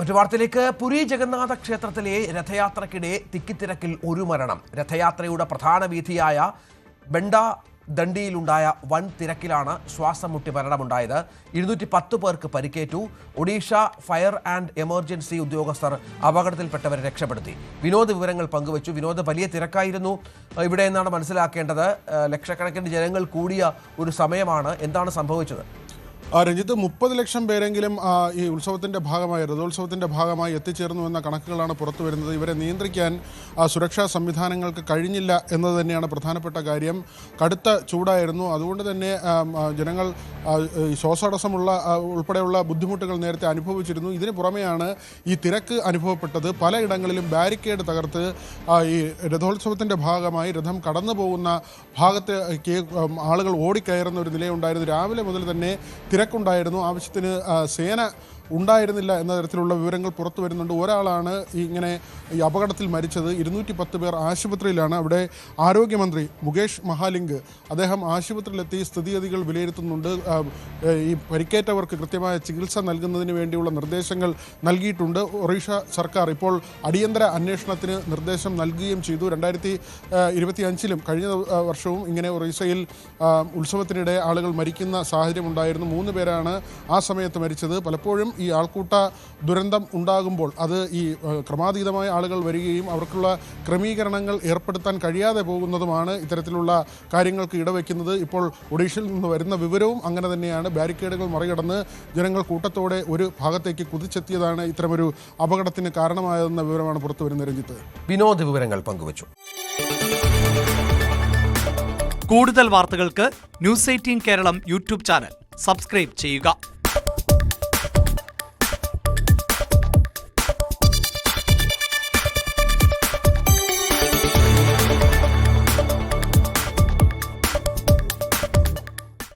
മറ്റു വാർത്തയിലേക്ക്. പുരി ജഗന്നാഥ ക്ഷേത്രത്തിലെ രഥയാത്രയ്ക്കിടെ തിക്കിത്തിരക്കിൽ ഒരു മരണം. രഥയാത്രയുടെ പ്രധാന വീഥിയായ ബെണ്ട ദണ്ഡിയിലുണ്ടായ വൻ തിരക്കിലാണ് ശ്വാസം മുട്ടി മരണമുണ്ടായത്. 210 പേർക്ക് പരിക്കേറ്റു. ഒഡീഷ ഫയർ ആൻഡ് എമർജൻസി ഉദ്യോഗസ്ഥർ അപകടത്തിൽപ്പെട്ടവരെ രക്ഷപ്പെടുത്തി. വിനോദ് വിവരങ്ങൾ പങ്കുവച്ചു. വിനോദ്, വലിയ തിരക്കായിരുന്നു ഇവിടെ എന്നാണ് മനസ്സിലാക്കേണ്ടത്. ലക്ഷക്കണക്കിന് ജനങ്ങൾ കൂടിയ ഒരു സമയമാണ്. എന്താണ് സംഭവിച്ചത്? രഞ്ജിത്ത്, 30 ലക്ഷം പേരെങ്കിലും ഈ ഉത്സവത്തിൻ്റെ ഭാഗമായി, രഥോത്സവത്തിൻ്റെ ഭാഗമായി എത്തിച്ചേർന്നു എന്ന കണക്കുകളാണ് പുറത്തു വരുന്നത്. ഇവരെ നിയന്ത്രിക്കാൻ സുരക്ഷാ സംവിധാനങ്ങൾക്ക് കഴിഞ്ഞില്ല എന്നത് തന്നെയാണ് പ്രധാനപ്പെട്ട കാര്യം. കടുത്ത ചൂടായിരുന്നു. അതുകൊണ്ട് തന്നെ ജനങ്ങൾ ശ്വാസതടസ്സമുള്ള ഉൾപ്പെടെയുള്ള ബുദ്ധിമുട്ടുകൾ നേരത്തെ അനുഭവിച്ചിരുന്നു. ഇതിന് പുറമെയാണ് ഈ തിരക്ക് അനുഭവപ്പെട്ടത്. പലയിടങ്ങളിലും ബാരിക്കേഡ് തകർത്ത് ഈ രഥോത്സവത്തിൻ്റെ ഭാഗമായി രഥം കടന്നു പോകുന്ന ഭാഗത്തേക്ക് ആളുകൾ ഓടിക്കയറുന്ന ഒരു നിലയുണ്ടായിരുന്നു. രാവിലെ മുതൽ തന്നെ തിരക്കുണ്ടായിരുന്നു. ആവശ്യത്തിന് സേന ഉണ്ടായിരുന്നില്ല എന്ന തരത്തിലുള്ള വിവരങ്ങൾ പുറത്തു വരുന്നുണ്ട്. ഒരാളാണ് ഇങ്ങനെ ഈ അപകടത്തിൽ മരിച്ചത്. 210 പേർ ആശുപത്രിയിലാണ്. അവിടെ ആരോഗ്യമന്ത്രി മുകേഷ് മഹാലിംഗ് അദ്ദേഹം ആശുപത്രിയിലെത്തി സ്ഥിതിഗതികൾ വിലയിരുത്തുന്നുണ്ട്. ഈ പരിക്കേറ്റവർക്ക് കൃത്യമായ ചികിത്സ നൽകുന്നതിന് വേണ്ടിയുള്ള നിർദ്ദേശങ്ങൾ നൽകിയിട്ടുണ്ട്. ഒറീസ സർക്കാർ ഇപ്പോൾ അടിയന്തര അന്വേഷണത്തിന് നിർദ്ദേശം നൽകുകയും ചെയ്തു. 2025 കഴിഞ്ഞ വർഷവും ഇങ്ങനെ ഒറീസയിൽ ഉത്സവത്തിനിടെ ആളുകൾ മരിക്കുന്ന സാഹചര്യം ഉണ്ടായിരുന്നു. 3 പേരാണ് ആ സമയത്ത് മരിച്ചത്. പലപ്പോഴും ഈ ആൾക്കൂട്ട ദുരന്തം ഉണ്ടാകുമ്പോൾ അത് ഈ ക്രമാതീതമായ ആളുകൾ വരികയും അവർക്കുള്ള ക്രമീകരണങ്ങൾ ഏർപ്പെടുത്താൻ കഴിയാതെ പോകുന്നതുമാണ് ഇത്തരത്തിലുള്ള കാര്യങ്ങൾക്ക് ഇടവയ്ക്കുന്നത്. ഇപ്പോൾ ഒഡീഷയിൽ നിന്ന് വരുന്ന വിവരവും അങ്ങനെ തന്നെയാണ്. ബാരിക്കേഡുകൾ മറികടന്ന് ജനങ്ങൾ കൂട്ടത്തോടെ ഒരു ഭാഗത്തേക്ക് കുതിച്ചെത്തിയതാണ് ഇത്തരമൊരു അപകടത്തിന് കാരണമായതെന്ന വിവരമാണ് പുറത്തു വരുന്നത്. രഞ്ജിത്ത്, വിനോദ് വിവരങ്ങൾ പങ്കുവച്ചു. കൂടുതൽ വാർത്തകൾക്ക് news 18 Keralam YouTube channel subscribe ചെയ്യുക.